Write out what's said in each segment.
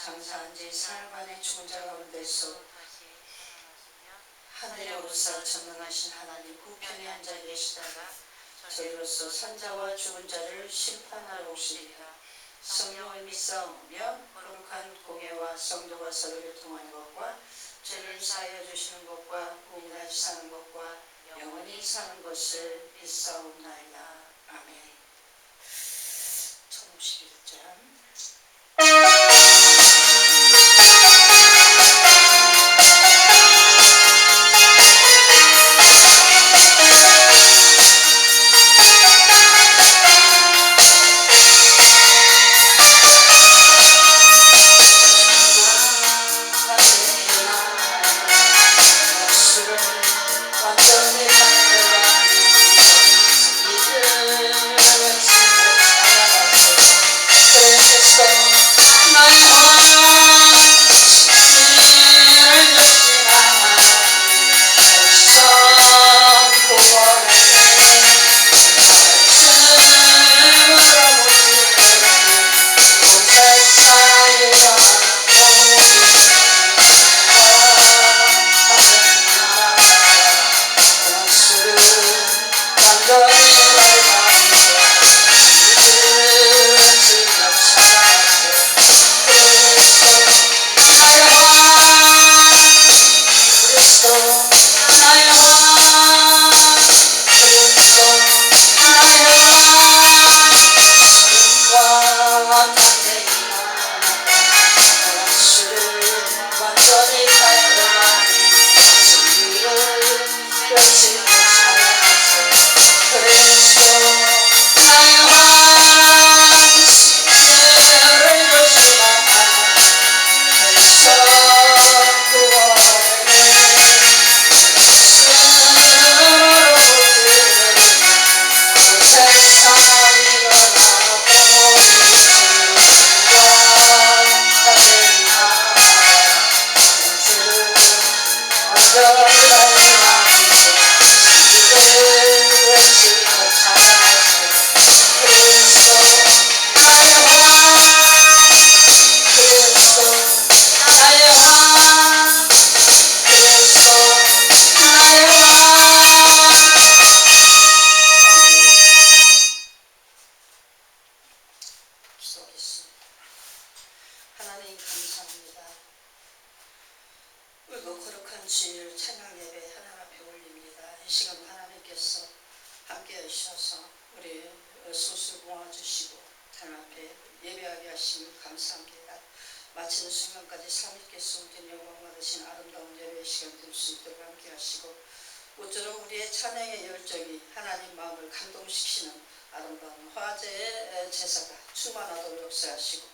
장사한 지 사흘 만에 죽은 자 가운데서 하늘에 오르사 전능하신 하나님 우편에 앉아 계시다가 저희로서 산자와 죽은 자를 심판하러 오시리라. 성령을 믿사오며 거룩한 공예와 성도가 서로를 통하는 것과 죄를 사하여 주시는 것과 우리나라 사는 것과 영원히 사는 것을 믿사옵나이다. 아멘. 1051장 기도하겠습니다. 하나님 감사합니다. 울고 거룩한 주일 찬양 예배 하나님 앞에 올립니다. 이 시간 하나님께서 함께 하셔서 우리 소수 모아주시고 하나님 앞에 예배하게 하시면 감사합니다. 마치는 순간까지 삼위께 숨긴 영광 받으신 아름다운 예배 시간 될 수 있도록 함께 하시고 모쪼록 우리의 찬양의 열정이 하나님 마음을 감동시키는 아름다운 화제의 제사가 충만하도록 역사하시고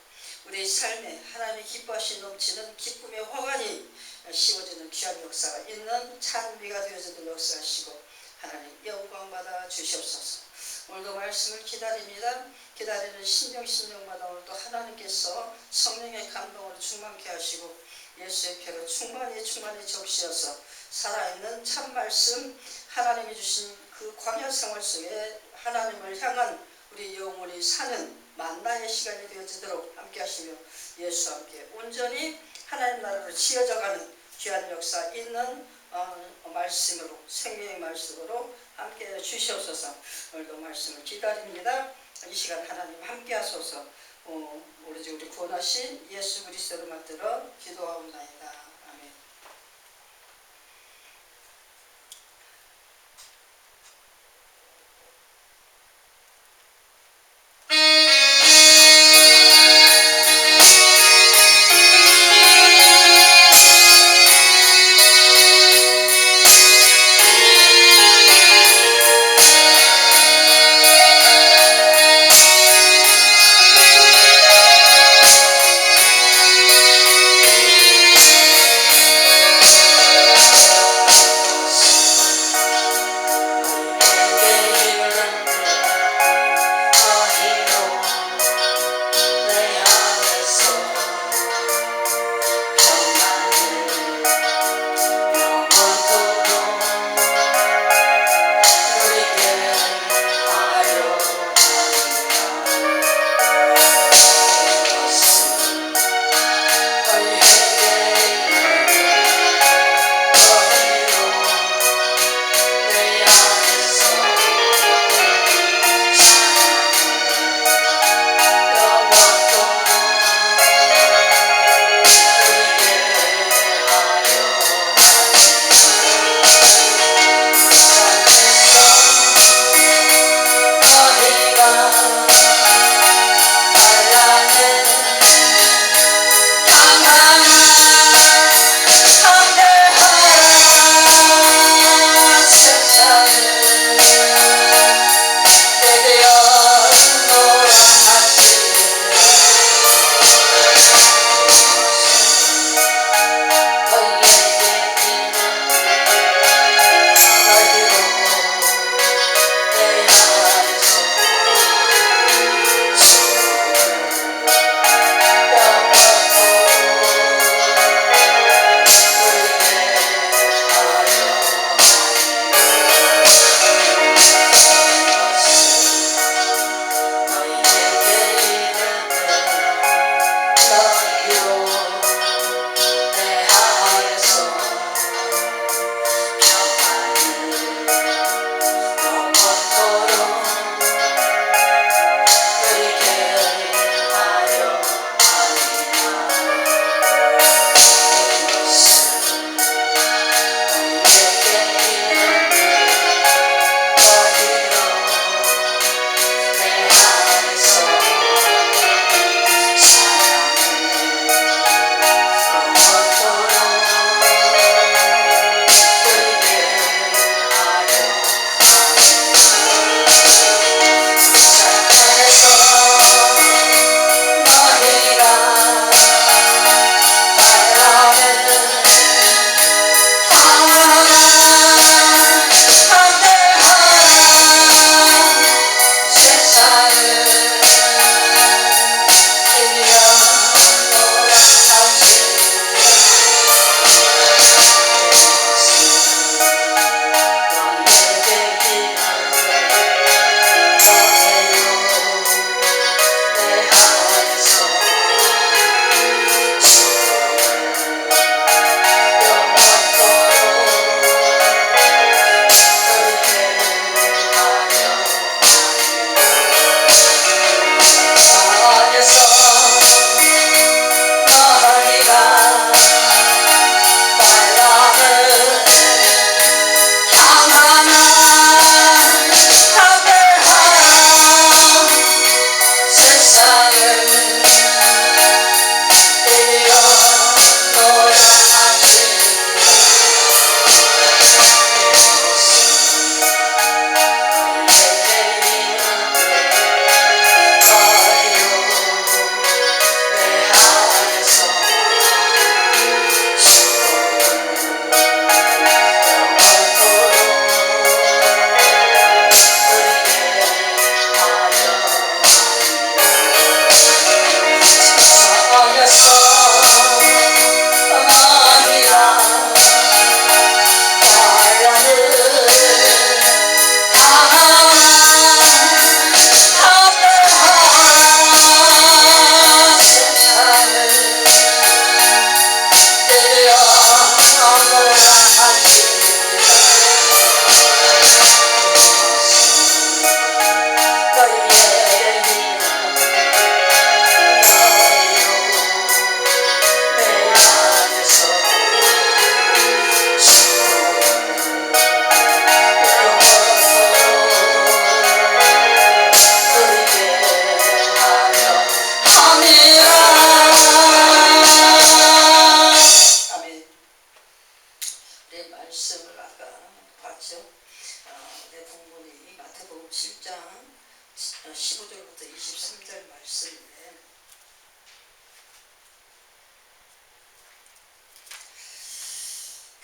우리의 삶에 하나님의 기뻐하시 넘치는 기쁨의 화관이 씌워지는 귀한 역사가 있는 찬미가 되어지도록 역사하시고 하나님 영광 받아 주시옵소서. 오늘도 말씀을 기다립니다. 기다리는 심령마다 오늘도 하나님께서 성령의 감동으로 충만케 하시고 예수의 피로 충만히 적시어서 살아있는 참말씀 하나님이 주신 그 광야 생활 속에 하나님을 향한 우리 영혼이 사는 만나의 시간이 되어지도록 함께 하시며 예수와 함께 온전히 하나님 나라로 지어져가는 귀한 역사 있는 말씀으로 생명의 말씀으로 함께 주시옵소서. 오늘도 말씀을 기다립니다. 이 시간 하나님 함께 하소서. 오로지 우리 구원하신 예수 그리스도를 만들어 기도하옵나이다. 아멘.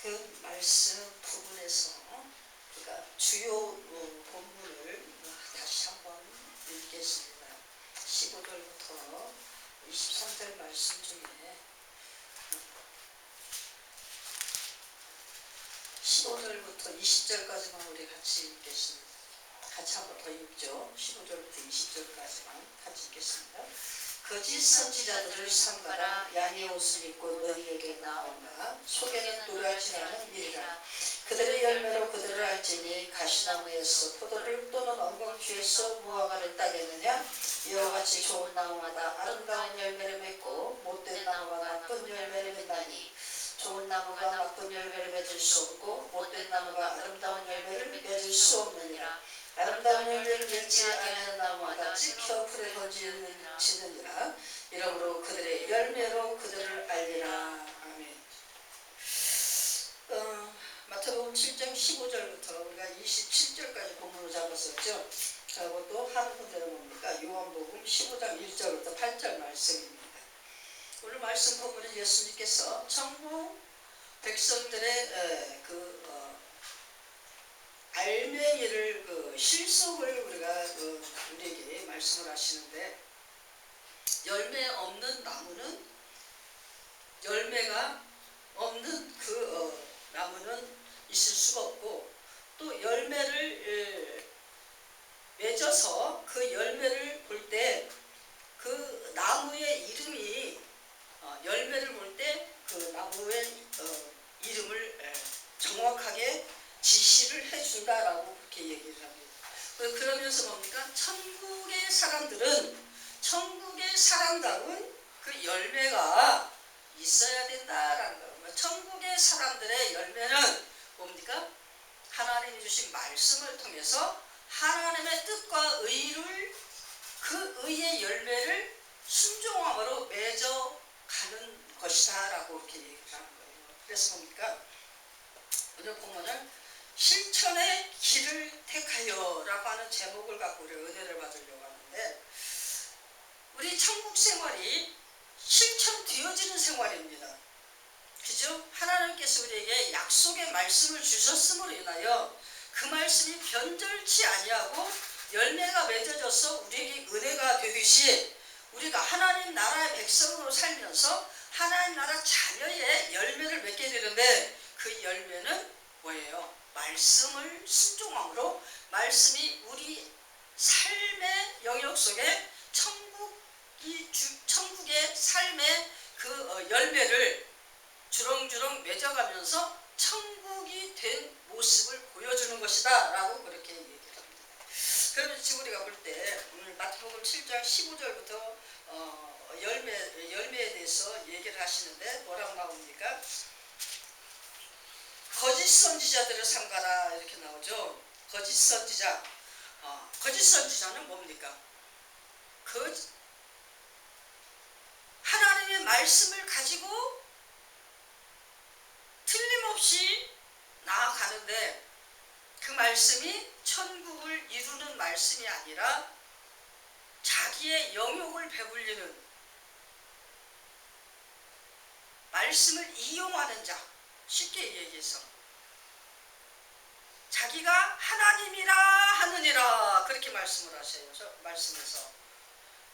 그 말씀 부분에서 그러니까 주요 본문을 다시 한번 읽겠습니다. 15절부터 23절 말씀 중에 15절부터 20절까지만 우리 같이 읽겠습니다. 같이 한번 더 읽죠. 15절부터 20절까지만 같이 읽겠습니다. 거짓 선지자들을 삼가라. 양의 옷을 입고 너희에게 나오나 속에는 노략질하는 일이라. 그들의 열매로 그들을 알지니 가시나무에서 포도를 또는 엉겅퀴에서 무화과를 따겠느냐. 이와 같이 좋은 나무마다 아름다운 열매를 맺고 못된 나무가 나쁜 열매를 맺나니 좋은 나무가 나쁜 열매를 맺을 수 없고 못된 나무가 아름다운 열매를 맺을 수 없느니라. 아름다운 열매를 맺지 않는 나무마다 찍혀 불에 던지느니라. 이러므로 그들의 열매로 그들을 알리라. 아멘. 마태복음 7장 15절부터 우리가 27절까지 본문을 잡았었죠. 그리고 또 한 군데는 뭡니까? 요한복음 15장 1절부터 8절 말씀입니다. 오늘 말씀 본문은 예수님께서 천국 백성들의 알맹이를 실속을 우리에게 말씀을 하시는데, 열매 없는 나무는 열매가 없는 나무는 있을 수가 없고, 또 열매를 맺어서 그 열매를 볼 때 그 나무의 이름이 열매를 볼 때 그 나무의 이름을 정확하게 지시를 해준다라고 그렇게 얘기를 합니다. 그러면서 뭡니까? 천국의 사람다운 그 열매가 있어야 된다라는 거예요. 천국의 사람들의 열매는 뭡니까? 하나님이 주신 말씀을 통해서 하나님의 뜻과 의를, 그 의의 열매를 순종함으로 맺어가는 것이다 라고 이렇게 얘기를 하는 거예요. 그래서 뭡니까? 오늘 본문은 실천의 길을 택하여 라고 하는 제목을 갖고 우리 은혜를 받으려고 하는데, 우리 천국 생활이 실천되어지는 생활입니다. 그죠? 하나님께서 우리에게 약속의 말씀을 주셨음으로 인하여 그 말씀이 변절치 아니하고 열매가 맺어져서 우리에게 은혜가 되듯이, 우리가 하나님 나라의 백성으로 살면서 하나님 나라 자녀의 열매를 맺게 되는데, 그 열매는 뭐예요? 말씀을 순종함으로 말씀이 우리 삶의 영역 속에 천국의 삶의 그 열매를 주렁주렁 맺어가면서 천국이 된 모습을 보여주는 것이다 라고 그렇게 얘기를 합니다. 그러면 지금 우리가 볼 때 오늘 마태복음 7장 15절부터 열매에 대해서 얘기를 하시는데 뭐라고 나옵니까? 거짓 선지자들을 삼가라 이렇게 나오죠. 거짓 선지자. 거짓 선지자는 뭡니까? 하나님의 말씀을 가지고 틀림없이 나아가는데, 그 말씀이 천국을 이루는 말씀이 아니라 자기의 영역을 배불리는, 말씀을 이용하는 자, 쉽게 얘기해서 자기가 하나님이라 하느니라 그렇게 말씀을 하셔요. 말씀에서.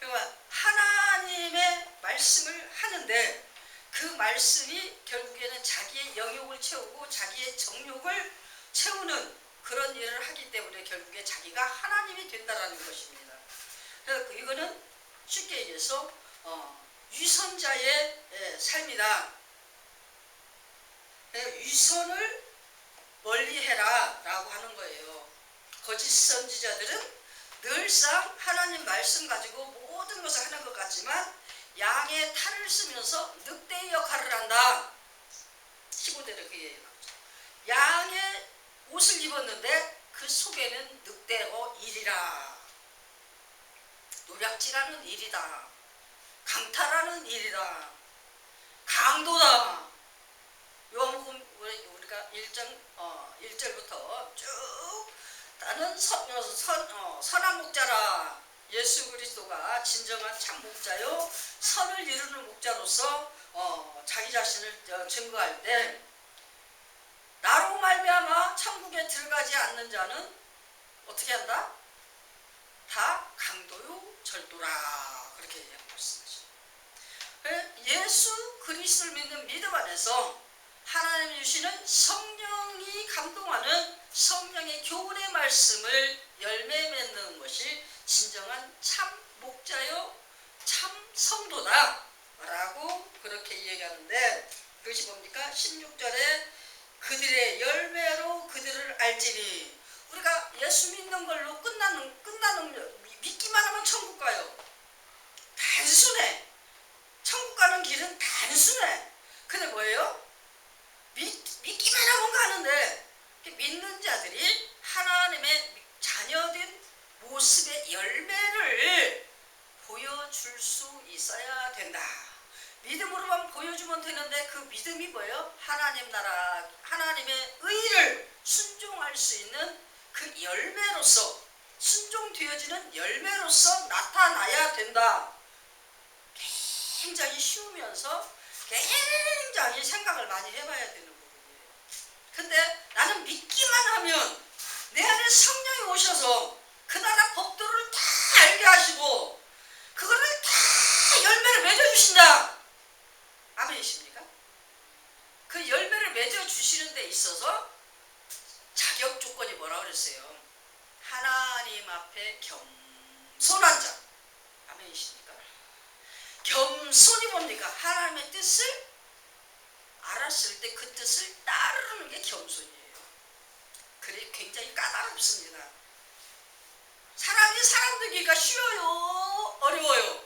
그러니까 하나님의 말씀을 하는데 그 말씀이 결국에는 자기의 영역을 채우고 자기의 정욕을 채우는 그런 일을 하기 때문에 결국에 자기가 하나님이 된다라는 것입니다. 그래서 이거는 쉽게 얘기해서 위선자의 삶이다. 위선을 멀리해라 라고 하는 거예요. 거짓 선지자들은 늘상 하나님 말씀 가지고 모든 것을 하는 것 같지만 양의 탈을 쓰면서 늑대의 역할을 한다. 15절에 그 얘기가 나오죠. 양의 옷을 입었는데 그 속에는 늑대고 일이라. 노략질하는 일이다. 강탈하는 일이다. 강도다. 요한복음 우리가 1절부터 쭉 나는 선한 목자라. 예수 그리스도가 진정한 참 목자요 선을 이루는 목자로서 자기 자신을 증거할 때 나로 말미암아 천국에 들어가지 않는 자는 어떻게 한다? 다 강도요 절도라. 그렇게 얘기하고 말씀하죠. 예수 그리스도를 믿는 믿음 안에서 하나님이 주시는 성령이 감동하는 성령의 교훈의 말씀을 열매 맺는 것이 진정한 참 목자요 참 성도다 라고 그렇게 얘기하는데, 그것이 뭡니까? 16절에 그들의 열매로 그들을 알지니. 우리가 예수 믿는 걸로 끝나는 믿기만 하면 천국 가요. 단순해. 천국 가는 길은 단순해. 근데 뭐예요? 믿기만 하면 가는데, 믿는 자들이 하나님의 자녀된 모습의 열매를 보여줄 수 있어야 된다. 믿음으로만 보여주면 되는데 그 믿음이 뭐예요? 하나님 나라, 하나님의 의를 순종할 수 있는 그 열매로서, 순종되어지는 열매로서 나타나야 된다. 굉장히 쉬우면서 굉장히 생각을 많이 해봐야 되는 부분이에요. 근데 나는 믿기만 하면 내 안에 성령이 오셔서 그 나라 법도를 다 알게 하시고 그거를 다 열매를 맺어주신다. 아멘이십니까? 그 열매를 맺어주시는 데 있어서 자격 조건이 뭐라고 그랬어요? 하나님 앞에 겸손한 자. 아멘이십니까? 겸손이 뭡니까? 하나님의 뜻을 알았을 때 그 뜻을 따르는 게 겸손이에요. 그래 굉장히 까다롭습니다. 사람 되기가 쉬워요? 어려워요?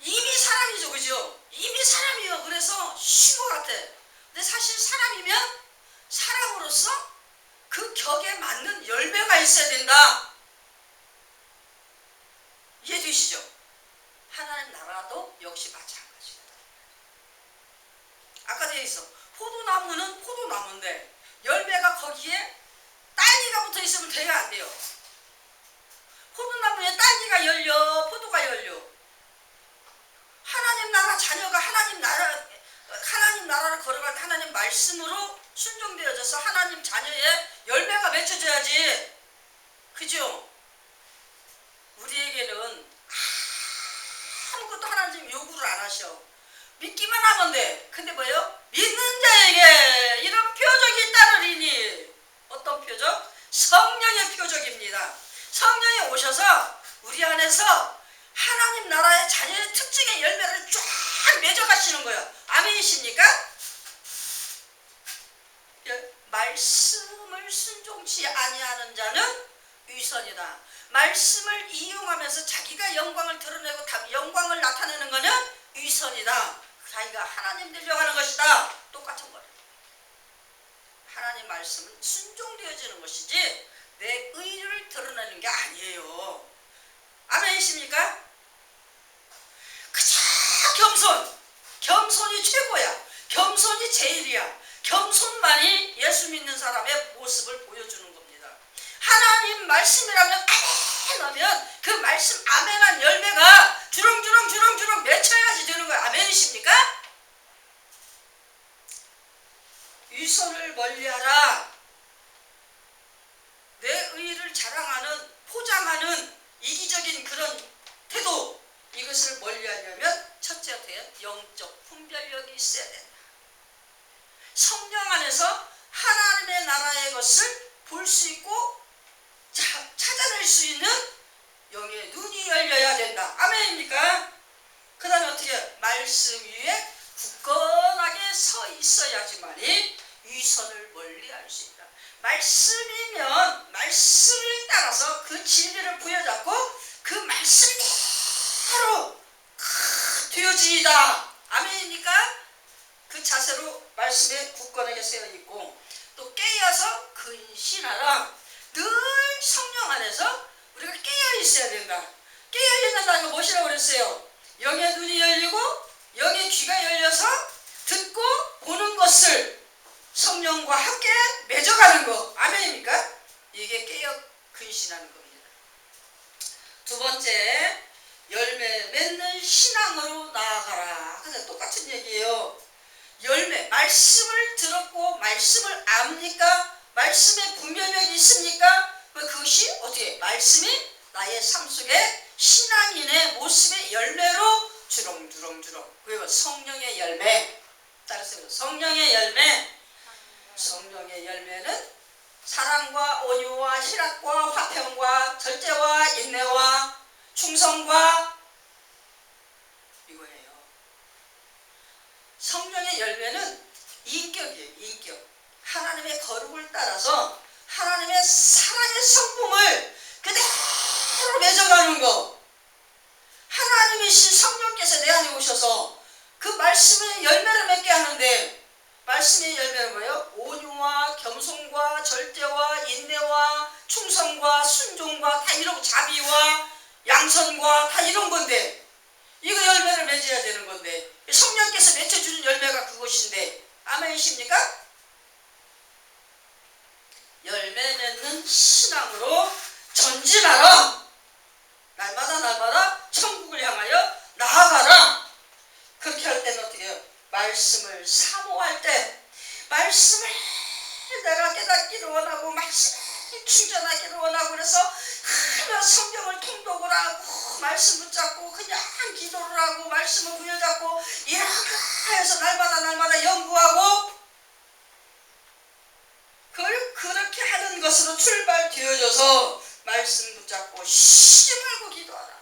이미 사람이죠, 그죠? 이미 사람이요. 그래서 쉬운 것 같아. 근데 사실 사람이면 사람으로서 그 격에 맞는 열매가 있어야 된다. 이해되시죠? 하나님 나라도 역시 마찬가지다. 아까 되어 있어. 포도나무는 포도나무인데 열매가 거기에 딸기가 붙어 있으면 돼야 안 돼요. 포도나무에 딸기가 열려, 포도가 열려. 하나님 나라 자녀가 하나님 나라를 걸어갈 때 하나님 말씀으로 순종되어져서 하나님 자녀의 열매가 맺혀져야지. 그죠? 우리에게는 아무것도 하나님 요구를 안 하셔. 믿기만 하면 돼. 근데 뭐예요? 믿는 자에게 이런 표적이 따르리니. 어떤 표적? 성령의 표적입니다. 성령이 오셔서 우리 안에서 하나님 나라의 자녀의 특징의 열매를 쫙 맺어가시는 거예요. 아멘이십니까? 말씀을 순종치 아니하는 자는 위선이다. 말씀을 이용하면서 자기가 영광을 드러내고 영광을 나타내는 것은 위선이다. 자기가 하나님 되려고 하는 것이다. 똑같은 거예요. 하나님 말씀은 순종되어지는 것이지 내 의를 드러내는 게 아니에요. 아멘이십니까? 그저 겸손이 최고야. 겸손이 제일이야. 겸손만이 예수 믿는 사람의 모습을 보여주는 겁니다. 하나님 말씀이라면 아멘 하면 그 말씀 아멘한 열매가 주렁주렁 맺혀야지 되는 거야. 아멘이십니까? 위선을 멀리하라. 내 의를 자랑하는, 포장하는 이기적인 그런 태도, 이것을 멀리하려면 첫째한테 영적 분별력이 있어야 된다. 성령 안에서 하나님의 나라의 것을 볼 수 있고 찾아낼 수 있는 영의 눈이 열려야 된다. 아멘입니까? 그 다음에 어떻게? 말씀 위에 굳건하게 서 있어야지만이 위선을 멀리할 수 있다. 말씀이면 말씀을 따라서 그 진리를 부여잡고 그 말씀대로 되어지이다. 아멘입니까? 그 자세로 말씀에 굳건하게 세워있고, 또 깨어서 근신하라. 늘 성령 안에서 우리가 깨어 있어야 된다. 깨어 있는다는 거 무엇이라고 그랬어요? 영의 눈이 열리고 영의 귀가 열려서 듣고 보는 것을 성령과 함께 맺어가는 거. 아멘입니까? 이게 깨어 근신하는 겁니다. 두 번째, 열매 맺는 신앙으로 나아가라. 그냥 똑같은 얘기예요. 열매, 말씀을 들었고 말씀을 압니까? 말씀에 분별력이 있습니까? 그것이 어떻게 말씀이 나의 삶 속에 신앙인의 모습의 열매로 주렁주렁 그리고 성령의 열매 따라서 성령의 열매 성령의 열매는 사랑과 온유와 희락과 화평과 절제와 인내와 충성과 이거예요. 성령의 열매는 인격이에요. 인격. 하나님의 거룩을 따라서 하나님의 사랑의 성품을 그대로 맺어가는 것. 하나님이신 성령께서 내 안에 오셔서 그 말씀의 열매를 맺게 하는데 말씀의 열매는 뭐예요? 온유와 겸손과 절제와 인내와 충성과 순종과 다 이런 자비와 양선과 다 이런 건데 이거 열매를 맺어야 되는 건데 성령께서 맺혀주는 열매가 그것인데 아멘이십니까? 열매 맺는 신앙으로 전진하라. 날마다 천국을 향하여 나아가라. 그렇게 할 때는 어떻게 해요? 말씀을 사모할 때 말씀을 내가 깨닫기를 원하고 말씀을 충전하기를 원하고 그래서 하나 성경을 통독을 하고 말씀 붙잡고 그냥 기도를 하고 말씀을 부여잡고 이렇게 해서 날마다 연구하고 그렇게 하는 것으로 출발되어져서 말씀 붙잡고 쉬지 말고 기도하라.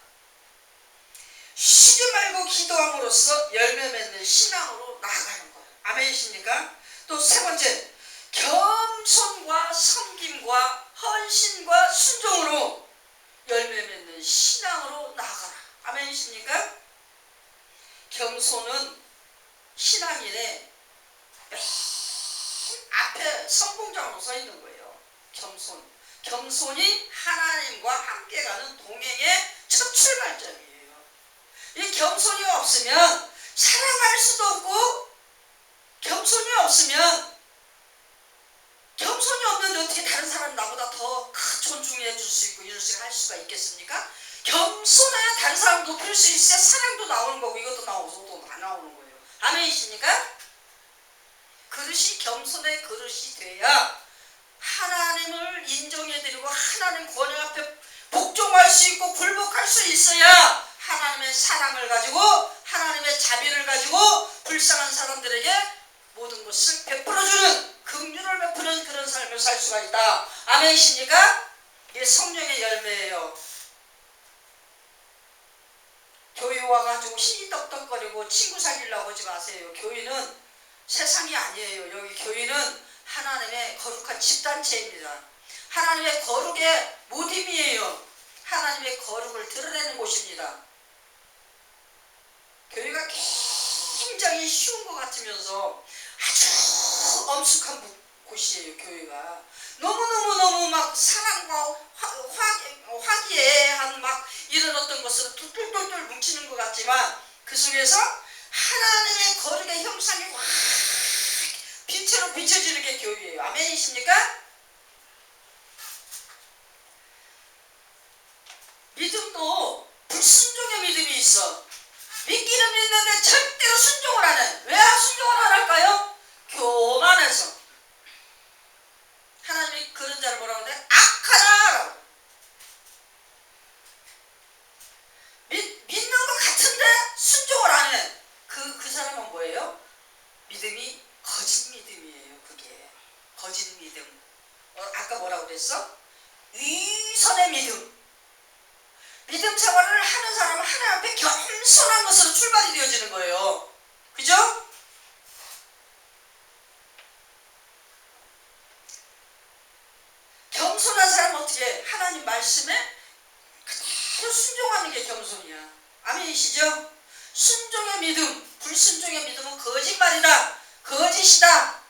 쉬지 말고 기도함으로써 열매 맺는 신앙으로 나아가는 거예요. 아멘이십니까? 또 세 번째, 겸손과 섬김과 헌신과 순종으로 열매 맺는 신앙으로 나아가라. 아멘이십니까? 겸손은 신앙인의 맨 앞에 선봉장으로 서 있는 거예요. 겸손이 하나님과 함께 가는 동행의 첫 출발점이에요. 이 겸손이 없으면 사랑할 수도 없고 겸손이 없는데 어떻게 다른 사람 나보다 더 존중해 줄 수 있고 이럴 수 할 수가 있겠습니까? 겸손해야 다른 사람 높일 수 있어야 사랑도 나오는 거고 이것도 나오고 저것도 다 나오는 거예요. 아멘이십니까? 그릇이 겸손의 그릇이 돼야 하나님을 인정해드리고 하나님 권위 앞에 복종할 수 있고 굴복할 수 있어야 하나님의 사랑을 가지고 하나님의 자비를 가지고 불쌍한 사람들에게 모든 것을 베풀어주는 긍휼을 베푸는 그런 삶을 살 수가 있다. 아멘이십니까? 이게 성령의 열매예요. 교회 와가지고 힘이 떡떡거리고 친구 사귀려고 하지 마세요. 교회는 세상이 아니에요. 여기 교회는 하나님의 거룩한 집단체입니다. 하나님의 거룩의 모임이에요. 하나님의 거룩을 드러내는 곳입니다. 교회가 굉장히 쉬운 것 같으면서 아주 엄숙한 곳이에요. 교회가 너무 막 사랑과 화기애애한 막 이런 어떤 것으로 똘똘똘 뭉치는 것 같지만 그 속에서 하나님의 거룩의 형상이 확 빛으로 비춰지는 게 교회예요. 아멘이십니까? 믿음도 불순종의 믿음이 있어. 믿기는 믿는데 절대로 순종을 안 해. 왜 순종을 안 할까요? 교만해서. 하나님이 그런 자를 뭐라고 하는데 악하다. 믿는 것 같은데 순종을 안 해. 그 사람은 뭐예요? 믿음이 거짓 믿음이에요. 그게 거짓 믿음. 아까 뭐라고 그랬어? 위선의 믿음. 믿음 생활을 하는 사람은 하나님 앞에 겸손한 것으로 출발이 되어지는 거예요. 그죠? 겸손한 사람은 어떻게 해? 하나님 말씀에 그대로 순종하는 게 겸손이야. 아멘이시죠? 순종의 믿음, 불순종의 믿음은 거짓말이다. 거짓이다.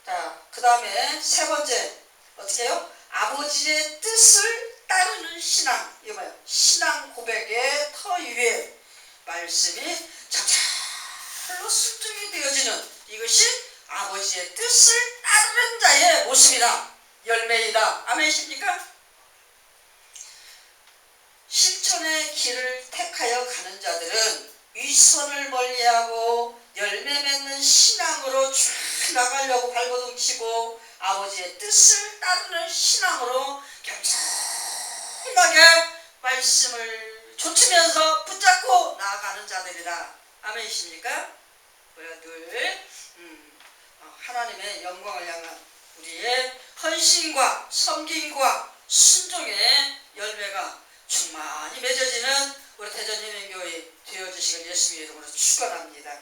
자, 그 다음에 세 번째 어떻게 해요? 아버지의 뜻을 따르는 신앙. 이거 뭐예요? 신앙 고백의 터 위에 말씀이 정말로 순종이 되어지는 이것이 아버지의 뜻을 따르는 자의 모습이다. 열매이다. 아멘이십니까? 실천의 길을 택하여 가는 자들은 위선을 멀리하고 열매 맺는 신앙으로 쭉 나가려고 발버둥치고 아버지의 뜻을 따르는 신앙으로 겸손하게 말씀을 좇으면서 붙잡고 나아가는 자들이다. 아멘이십니까? 우리가 늘 하나님의 영광을 향한 우리의 헌신과 섬김과 순종의 열매가 충만히 맺어지는 우리 대전예민교회 되어주시길 예수님의 이름으로 축원합니다.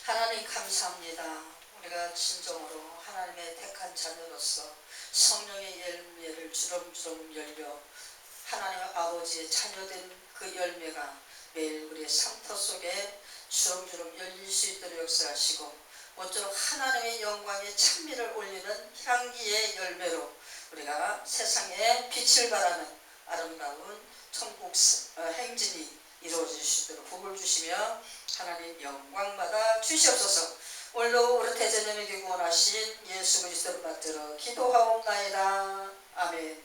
하나님 감사합니다. 우리가 진정으로 하나님의 택한 자녀로서 성령의 열매를 주렁주렁 열려 하나님 아버지의 자녀된 그 열매가 매일 우리의 상터 속에 주렁주렁 열릴 수 있도록 역사하시고 모쪼록 하나님의 영광에 찬미를 올리는 향기의 열매로 우리가 세상에 빛을 발하는 아름다운 천국 행진이 이루어질 수 있도록 복을 주시며 하나님 영광받아 주시옵소서. 오늘도 우리 대전예민교회 구원하신 예수 그리스도를 받들어 기도하옵나이다. 아멘.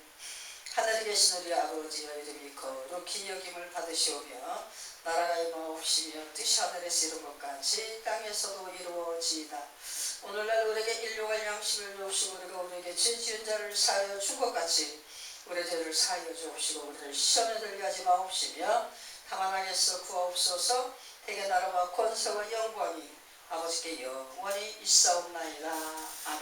하늘에 계신 우리 아버지여 이름이 거룩히 여김을 받으시오며 나라가 임하옵시며 뜻이 하늘에서 이룬 것 같이 땅에서도 이루어지이다. 오늘날 우리에게 일용할 양식을 주옵시고 우리가 우리에게 죄 지은 자를 사하여 준 것 같이 우리 죄를 사하여 주옵시고 우리를 시험에 들게 하지 마옵시며 다만 악에서 구하옵소서. 대개 나라와 권세와 영광이 아버지께 영원히 있사옵나이다. 아멘.